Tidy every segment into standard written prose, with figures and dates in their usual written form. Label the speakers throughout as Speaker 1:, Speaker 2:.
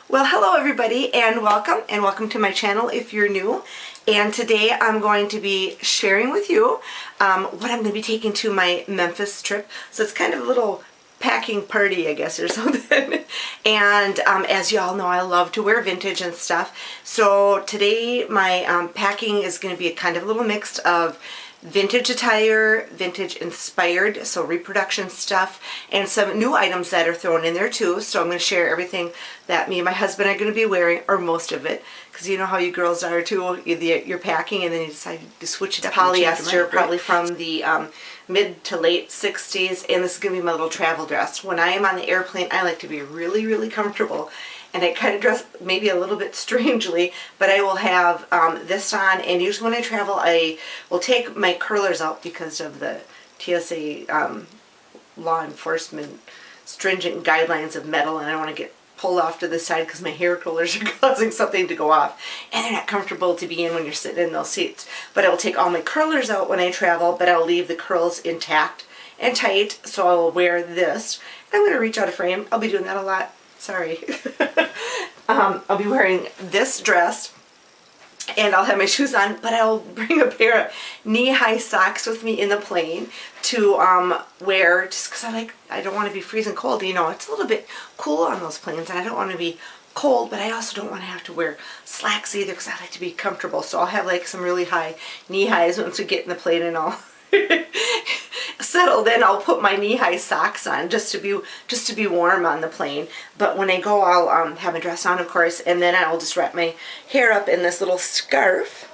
Speaker 1: Well, hello everybody and welcome to my channel if you're new. And today I'm going to be sharing with you what I'm going to be taking to my Memphis trip. So it's kind of a little packing party, I guess, or something. And as you all know, I love to wear vintage and stuff. So today my packing is going to be a kind of a little mix of vintage attire, vintage inspired, so reproduction stuff, and some new items that are thrown in there too. So I'm going to share everything that me and my husband are going to be wearing, or most of it, because you know how you girls are too. You're packing and then you decide to switch it up. Polyester, probably from the mid to late 60s, and this is going to be my little travel dress. When I am on the airplane, I like to be really, really comfortable. And I kind of dress maybe a little bit strangely, but I will have this on, and usually when I travel I will take my curlers out because of the TSA law enforcement stringent guidelines of metal, and I don't want to get pulled off to the side because my hair curlers are causing something to go off, and they're not comfortable to be in when you're sitting in those seats. But I will take all my curlers out when I travel, but I'll leave the curls intact and tight, so I'll wear this. I'm going to reach out a frame. I'll be doing that a lot. Sorry. I'll be wearing this dress and I'll have my shoes on, but I'll bring a pair of knee-high socks with me in the plane to wear, just because I don't want to be freezing cold. You know, it's a little bit cool on those planes and I don't want to be cold, but I also don't want to have to wear slacks either because I like to be comfortable. So I'll have like some really high knee highs once we get in the plane and all settled. Then I'll put my knee-high socks on just to be warm on the plane. But when I go, I'll have a dress on, of course, and then I'll just wrap my hair up in this little scarf.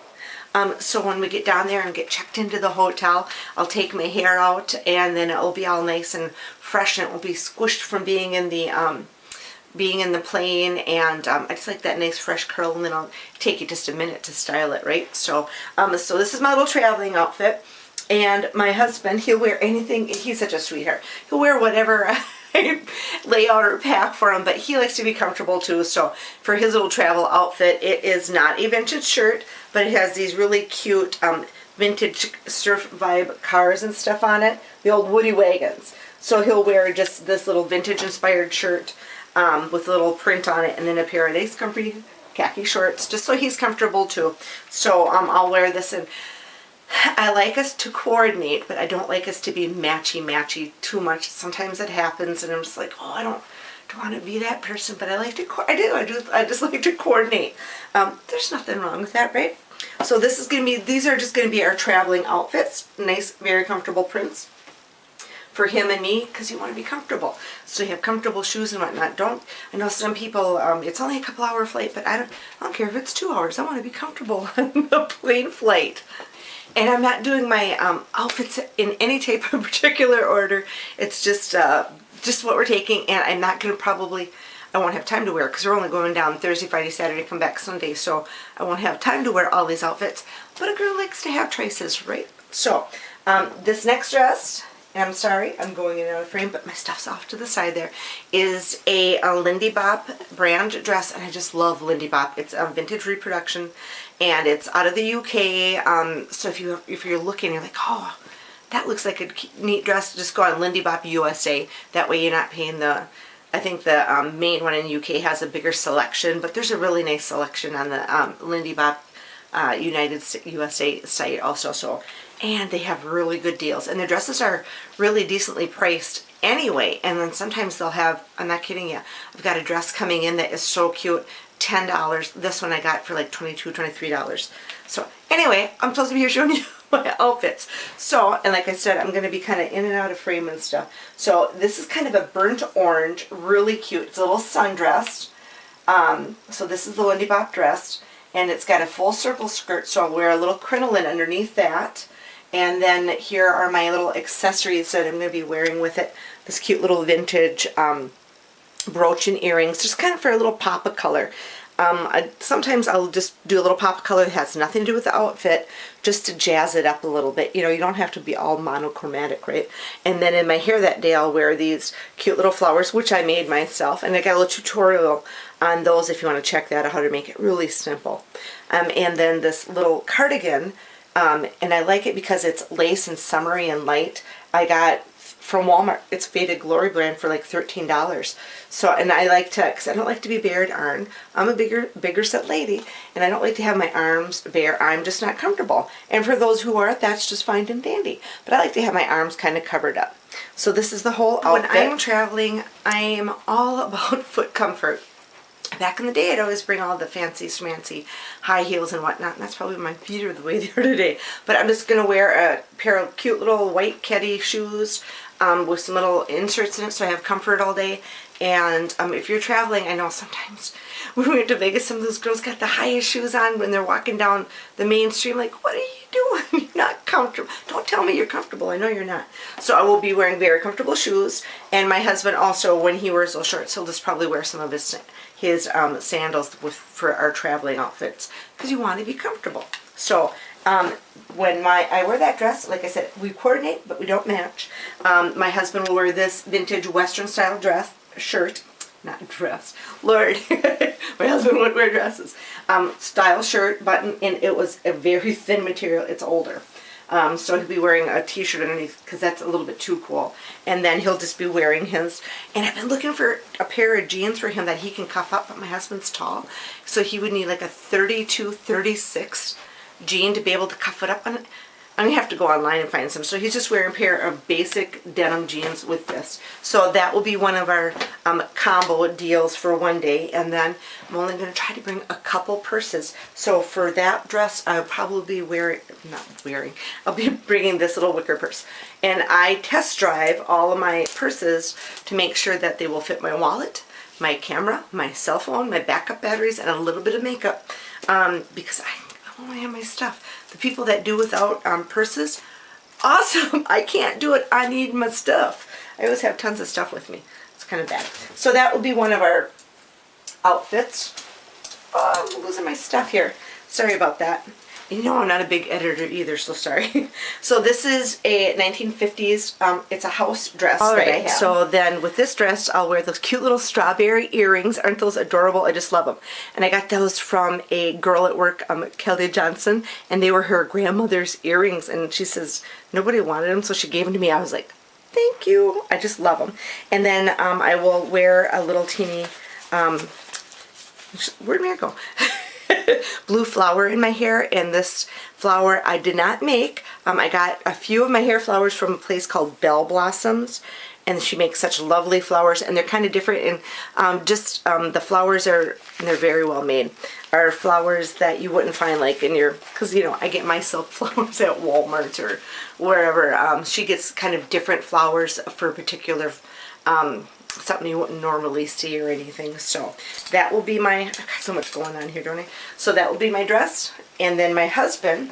Speaker 1: So when we get down there and get checked into the hotel, I'll take my hair out, and then it'll be all nice and fresh, and it will be squished from being in the plane, and I just like that nice fresh curl, and then I'll take it just a minute to style it, right? So so this is my little traveling outfit. And my husband, he'll wear anything. He's such a sweetheart. He'll wear whatever I lay out or pack for him, but he likes to be comfortable too. So for his little travel outfit, it is not a vintage shirt, but it has these really cute vintage surf vibe cars and stuff on it, the old Woody wagons. So he'll wear just this little vintage inspired shirt with a little print on it, and then a pair of nice comfy khaki shorts, just so he's comfortable too. So I'll wear this, and I like us to coordinate, but I don't like us to be matchy too much. Sometimes it happens and I'm just like, oh, I don't want to be that person, but I like to, I just like to coordinate. There's nothing wrong with that, right? So this is going to be, these are just going to be our traveling outfits. Nice, very comfortable prints for him and me, because you want to be comfortable. So you have comfortable shoes and whatnot. I know some people, it's only a couple hour flight, but I don't care if it's 2 hours. I want to be comfortable on the plane flight. And I'm not doing my outfits in any type of particular order. It's just what we're taking, and I'm not going to I won't have time to wear, because we're only going down Thursday, Friday, Saturday, come back Sunday, so I won't have time to wear all these outfits. But a girl likes to have choices, right? So this next dress, and I'm sorry, I'm going in and out of frame, but my stuff's off to the side there, is a Lindy Bop brand dress, and I just love Lindy Bop. It's a vintage reproduction, and it's out of the UK. So if you're looking, you're like, oh, that looks like a neat dress, just go on Lindy Bop USA. That way you're not paying I think the main one in the UK has a bigger selection, but there's a really nice selection on the Lindy Bop USA site also. So, and they have really good deals, and their dresses are really decently priced anyway. And then sometimes they'll have, I'm not kidding you, I've got a dress coming in that is so cute, $10. This one I got for like $22, $23. So anyway, I'm supposed to be here showing you my outfits. So, and like I said, I'm going to be kind of in and out of frame and stuff. So this is kind of a burnt orange, really cute. It's a little sundress. So this is the Lindy Bop dress, and it's got a full circle skirt, so I'll wear a little crinoline underneath that. And then here are my little accessories that I'm going to be wearing with it. This cute little vintage brooch and earrings, just kind of for a little pop of color. Sometimes I'll just do a little pop of color that has nothing to do with the outfit, just to jazz it up a little bit. You know, you don't have to be all monochromatic, right? And then in my hair that day, I'll wear these cute little flowers, which I made myself, and I got a little tutorial on those if you want to check that out, how to make it really simple. And then this little cardigan, and I like it because it's lace and summery and light. I got from Walmart. It's Faded Glory brand for like $13. So, and I like to, because I don't like to be bared arm. I'm a bigger set lady, and I don't like to have my arms bare. I'm just not comfortable. And for those who are, that's just fine and dandy. But I like to have my arms kind of covered up. So this is the whole outfit. When I'm traveling, I am all about foot comfort. Back in the day, I'd always bring all the fancy schmancy high heels and whatnot, and that's probably my feet are the way they are today. But I'm just going to wear a pair of cute little white Keddy shoes with some little inserts in it so I have comfort all day. And if you're traveling, I know sometimes when we went to Vegas, some of those girls got the highest shoes on when they're walking down the main street. Like, what are you doing? You're not comfortable. Don't tell me you're comfortable. I know you're not. So I will be wearing very comfortable shoes. And my husband also, when he wears those shorts, he'll just probably wear some of his sandals for our traveling outfits, because you want to be comfortable. So when I wear that dress, like I said, we coordinate, but we don't match. My husband will wear this vintage Western style shirt, not dress, Lord, my husband would wear dresses, style shirt, button, and it was a very thin material. It's older. So he'll be wearing a t-shirt underneath because that's a little bit too cool. And then he'll just be wearing his, and I've been looking for a pair of jeans for him that he can cuff up, but my husband's tall, so he would need like a 32, 36 jean to be able to cuff it up on it. I'm going to have to go online and find some. So he's just wearing a pair of basic denim jeans with this. So that will be one of our combo deals for one day. And then I'm only going to try to bring a couple purses. So for that dress, I'll probably be I'll be bringing this little wicker purse. And I test drive all of my purses to make sure that they will fit my wallet, my camera, my cell phone, my backup batteries, and a little bit of makeup. Because I want to have my stuff. The people that do without purses, awesome. I can't do it. I need my stuff. I always have tons of stuff with me. It's kind of bad. So that will be one of our outfits. Oh, I'm losing my stuff here. Sorry about that. You know I'm not a big editor either, so sorry. So this is a 1950s, it's a house dress that I have. So then with this dress, I'll wear those cute little strawberry earrings. Aren't those adorable? I just love them. And I got those from a girl at work, Kelly Johnson, and they were her grandmother's earrings. And she says nobody wanted them, so she gave them to me. I was like, thank you. I just love them. And then I will wear a little teeny, where'd Mary go? Blue flower in my hair, and this flower I did not make. I got a few of my hair flowers from a place called Bell Blossoms, and she makes such lovely flowers, and they're kind of different, and the flowers are, and they're very well made, are flowers that you wouldn't find like in your, because you know I get my silk flowers at Walmart or wherever. She gets kind of different flowers for a particular something you wouldn't normally see or anything. So that will be my, I've got so much going on here, don't I? So that will be my dress. And then my husband,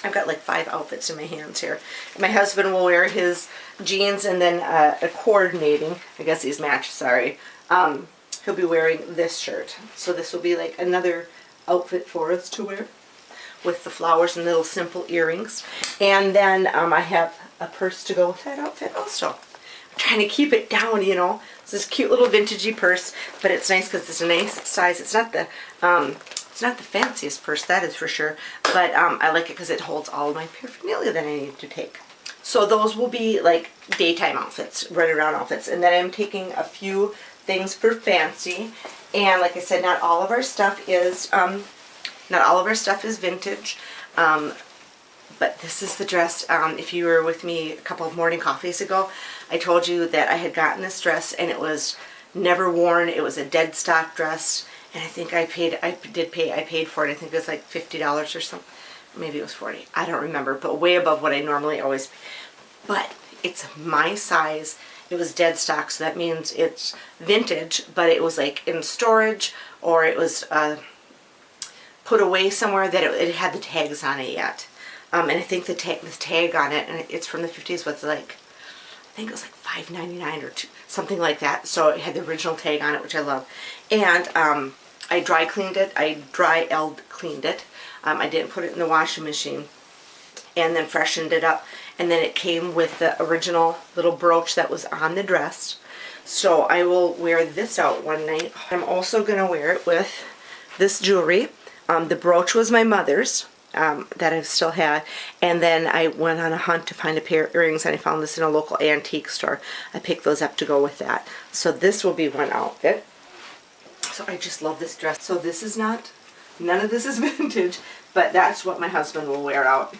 Speaker 1: I've got like 5 outfits in my hands here. My husband will wear his jeans, and then a coordinating, I guess these match, sorry. He'll be wearing this shirt. So this will be like another outfit for us to wear with the flowers and little simple earrings. And then I have a purse to go with that outfit also. Trying to keep it down, you know. It's this cute little vintagey purse, but it's nice because it's a nice size. It's not the fanciest purse, that is for sure, but I like it because it holds all of my paraphernalia that I need to take. So those will be like daytime outfits, run around outfits, and then I'm taking a few things for fancy. And like I said, not all of our stuff is vintage. But this is the dress. If you were with me a couple of morning coffees ago, I told you that I had gotten this dress and it was never worn. It was a dead stock dress, and I think I paid for it. I think it was like $50 or something. Maybe it was $40. I don't remember, but way above what I normally always pay. But it's my size. It was dead stock, so that means it's vintage, but it was like in storage, or it was put away somewhere that it had the tags on it yet. And I think the tag on it, and it's from the 50s, was like, I think it was like $5.99 or something like that. So it had the original tag on it, which I love. And I dry cleaned it. I dry cleaned it. I didn't put it in the washing machine. And then freshened it up. And then it came with the original little brooch that was on the dress. So I will wear this out one night. I'm also going to wear it with this jewelry. The brooch was my mother's. that I still had. And then I went on a hunt to find a pair of earrings, and I found this in a local antique store. I picked those up to go with that. So this will be one outfit. So I just love this dress. So this is not, none of this is vintage, but that's what my husband will wear out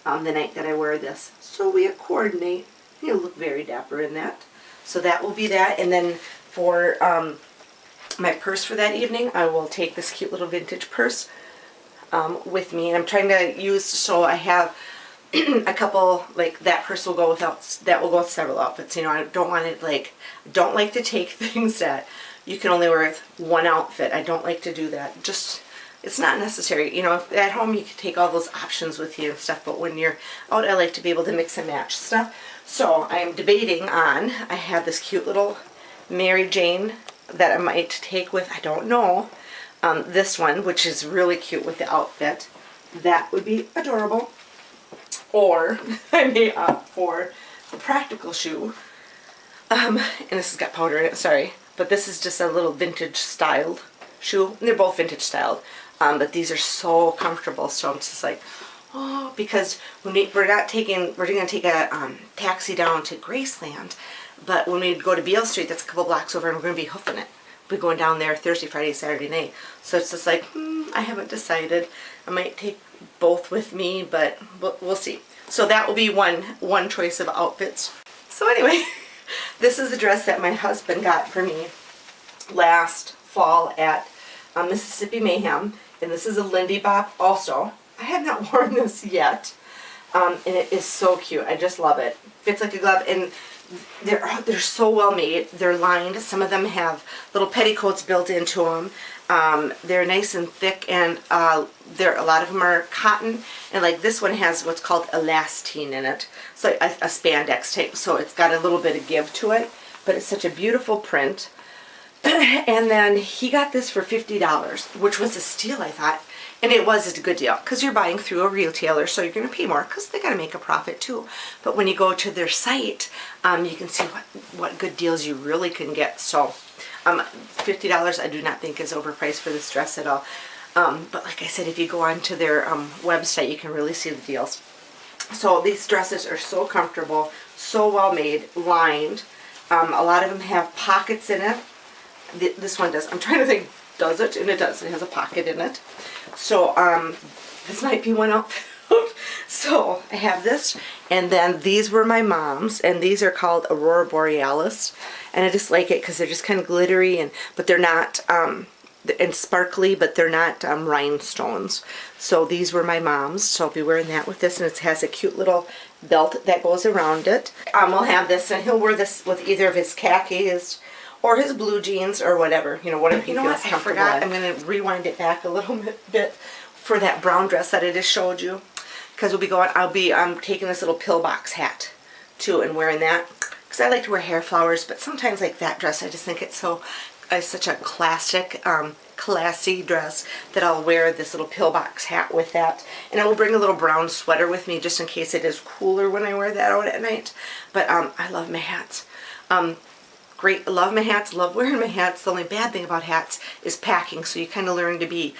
Speaker 1: the night that I wear this. So we coordinate. He'll look very dapper in that. So that will be that. And then for my purse for that evening, I will take this cute little vintage purse with me. And I'm trying to use, so I have a couple, like that purse will go without, that will go with several outfits. You know, I don't want it like, I don't like to take things that you can only wear with one outfit. I don't like to do that. Just, it's not necessary. You know, if at home you can take all those options with you and stuff, but when you're out, I like to be able to mix and match stuff. So I'm debating on, I have this cute little Mary Jane that I might take with, I don't know, this one, which is really cute with the outfit. That would be adorable. Or I may opt for the practical shoe. And this has got powder in it, sorry. But this is just a little vintage styled shoe. And they're both vintage styled. But these are so comfortable. So I'm just like, oh, because when we're going to take a taxi down to Graceland. But when we go to Beale Street, that's a couple blocks over, and we're going to be hoofing it. We're going down there Thursday, Friday, Saturday night. So it's just like, I haven't decided. I might take both with me, but we'll see. So that will be one choice of outfits. So anyway, this is a dress that my husband got for me last fall at Mississippi Mayhem. And this is a Lindy Bop also. I have not worn this yet. And it is so cute. I just love it. Fits like a glove. And they're so well made. They're lined. Some of them have little petticoats built into them. They're nice and thick, and a lot of them are cotton. And like this one has what's called elastine in it. It's like a spandex type. So it's got a little bit of give to it. But it's such a beautiful print. And then he got this for $50, which was a steal, I thought. And it was a good deal because you're buying through a retailer, so you're going to pay more because they got to make a profit too. But when you go to their site, you can see what good deals you really can get. So $50 I do not think is overpriced for this dress at all. But like I said, if you go onto their website, you can really see the deals. So these dresses are so comfortable, so well made, lined. A lot of them have pockets in it. This one does. I'm trying to think, does it? And it does. It has a pocket in it. So this might be one outfit. So I have this, and then these were my mom's, and these are called Aurora Borealis, and I just like it because they're just kind of glittery, but they're not and sparkly, but they're not rhinestones. So these were my mom's. So I'll be wearing that with this, and it has a cute little belt that goes around it. We'll have this, and he'll wear this with either of his khakis or his blue jeans or whatever, whatever he feels comfortable. I forgot. I'm going to rewind it back a little bit for that brown dress that I just showed you, because we'll be going. I'm taking this little pillbox hat too and wearing that because I like to wear hair flowers. But sometimes like that dress, I just think it's such a classic, classy dress that I'll wear this little pillbox hat with that, and I will bring a little brown sweater with me just in case it is cooler when I wear that out at night. But I love my hats. Great, love my hats, love wearing my hats. The only bad thing about hats is packing, so you kind of learn to be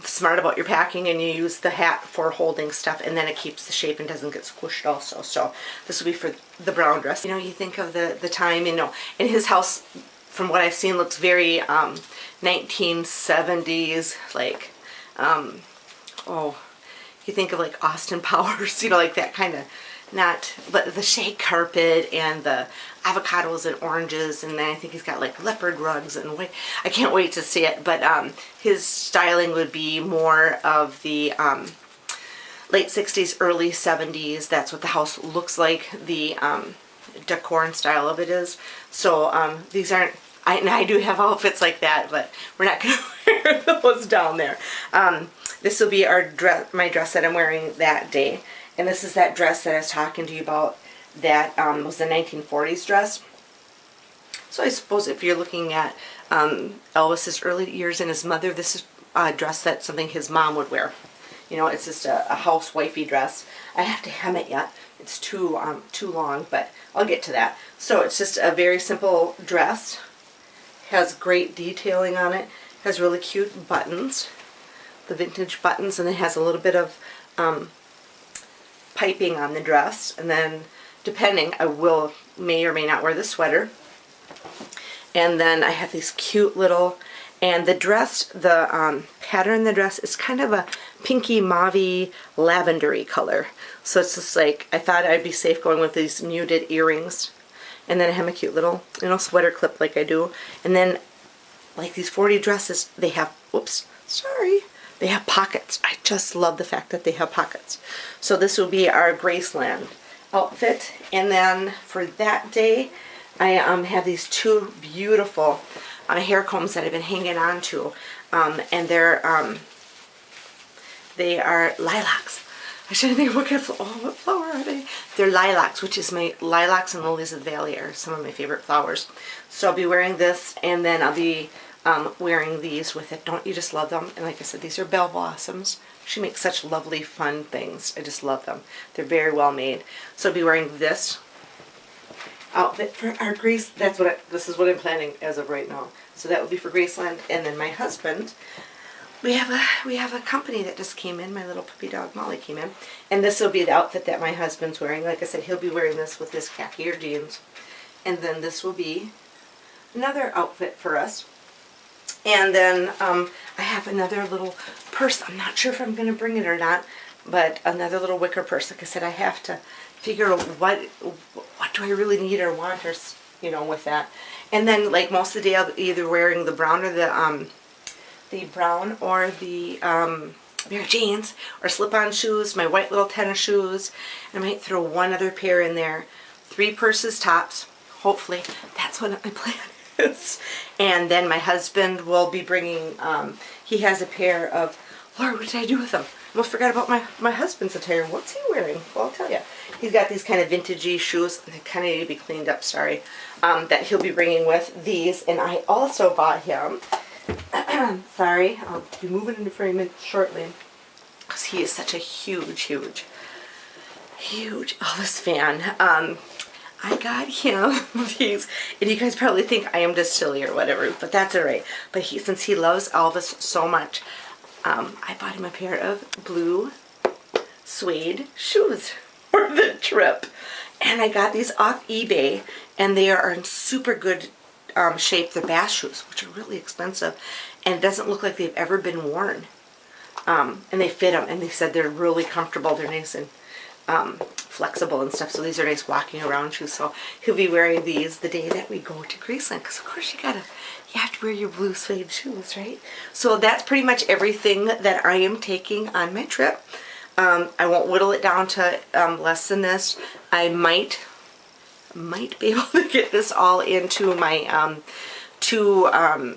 Speaker 1: smart about your packing, and you use the hat for holding stuff, and then it keeps the shape and doesn't get squished also. So this will be for the brown dress. You think of the time, in his house, from what I've seen, looks very 1970s, like, you think of like Austin Powers, like that kind of, but the shag carpet and the avocados and oranges, and then I think he's got like leopard rugs and I can't wait to see it. But his styling would be more of the late 60s, early 70s. That's what the house looks like. The decor and style of it is. So these aren't, I do have outfits like that, but we're not going to wear those down there. This will be my dress that I'm wearing that day. And this is that dress that I was talking to you about that was the 1940s dress. So I suppose if you're looking at Elvis's early years and his mother, this is a dress that's something his mom would wear. It's just a housewifey dress. I have to hem it yet. It's too long, but I'll get to that. So it's just a very simple dress. Has great detailing on it. Has really cute buttons. the vintage buttons, and it has a little bit of piping on the dress. And then depending, I may or may not wear the sweater. And then I have these cute little, and the dress, the pattern in the dress is kind of a pinky mauvey lavendery color. So it's just like, I thought I'd be safe going with these muted earrings. And then I have a cute little, sweater clip like I do. And then, like these 40 dresses, they have, whoops, sorry, they have pockets. I just love the fact that they have pockets. So this will be our Graceland outfit. And then for that day, I have these two beautiful hair combs that I've been hanging on to. And they are lilacs. I shouldn't think of what flower are they? They're lilacs, which is lilacs and lilies of the valley are some of my favorite flowers. So I'll be wearing this, and then I'll be wearing these with it. Don't you just love them? And like I said, these are bell blossoms. She makes such lovely, fun things. I just love them. They're very well made. So I'll be wearing this outfit for our Grace. This is what I'm planning as of right now. So that will be for Graceland, and then my husband. We have a company that just came in. My little puppy dog Molly came in, and this will be the outfit that my husband's wearing. Like I said, he'll be wearing this with his khaki or jeans, and then this will be another outfit for us. And then I have another little purse. I'm not sure if I'm going to bring it or not, but another little wicker purse. Like I said, I have to figure out what do I really need or want, or with that. And then, like most of the day, I'll be either wearing the brown or the Mary Jane's, or slip-on shoes, my white little tennis shoes. I might throw one other pair in there. 3 purses tops, hopefully. That's what my plan is. And then my husband will be bringing, he has a pair of, Lord, what did I do with them? I almost forgot about my husband's attire. What's he wearing? Well, I'll tell you. He's got these kind of vintagey shoes. They kind of need to be cleaned up, sorry. That he'll be bringing with these. And I also bought him, sorry, I'll be moving into frame shortly, because he is such a huge Elvis fan. I got him these, and you guys probably think I am just silly or whatever, but that's alright. But since he loves Elvis so much, I bought him a pair of blue suede shoes for the trip. And I got these off eBay, and they are in super good shape. They're bath shoes, which are really expensive, and it doesn't look like they've ever been worn. And they fit him, and they said they're really comfortable. They're nice and flexible and stuff, so these are nice walking around shoes. So he'll be wearing these the day that we go to Graceland, because of course you have to wear your blue suede shoes, right? So that's pretty much everything that I am taking on my trip. I won't whittle it down to less than this. I might be able to get this all into my 2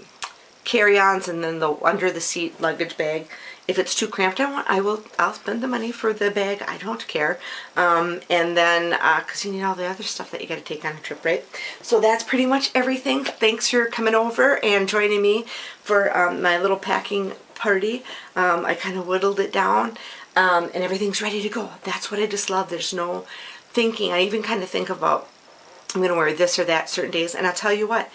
Speaker 1: carry-ons and then the under the seat luggage bag. If it's too cramped, I'll spend the money for the bag. I don't care. And then, because you need all the other stuff that you got to take on a trip, right? So that's pretty much everything. Thanks for coming over and joining me for my little packing party. I kind of whittled it down, and everything's ready to go. That's what I just love. There's no thinking. I even kind of think about, I'm going to wear this or that certain days. And I'll tell you what,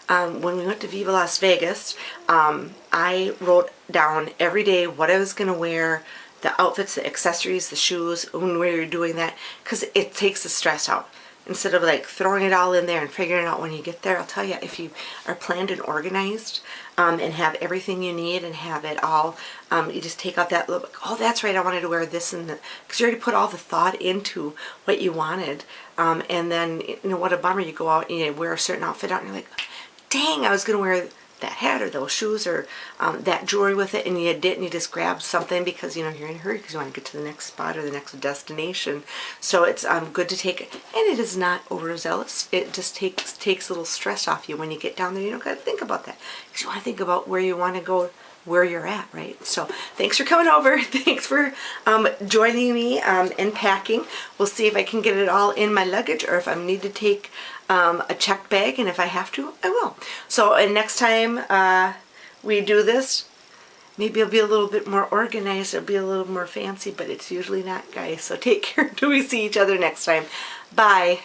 Speaker 1: when we went to Viva Las Vegas, I wrote down every day what I was going to wear, the outfits, the accessories, the shoes, when we were doing that, because it takes the stress out. Instead of like throwing it all in there and figuring it out when you get there, I'll tell you, if you are planned and organized and have everything you need and have it all, you just take out that little, oh, that's right, I wanted to wear this and that, because you already put all the thought into what you wanted. And then, what a bummer, you go out and you wear a certain outfit out and you're like, dang, I was going to wear that hat or those shoes or that jewelry with it, and you didn't. You just grabbed something because you're in a hurry because you want to get to the next spot or the next destination. So it's good to take it, and it is not overzealous. It just takes a little stress off you when you get down there. You don't got to think about that, because you want to think about where you want to go, where you're at, right? So thanks for coming over. Thanks for joining me in packing. We'll see if I can get it all in my luggage, or if I need to take a checked bag, and if I have to, I will. So and next time we do this, maybe it'll be a little bit more organized, it'll be a little more fancy, but it's usually not, guys. So take care until we see each other next time. Bye.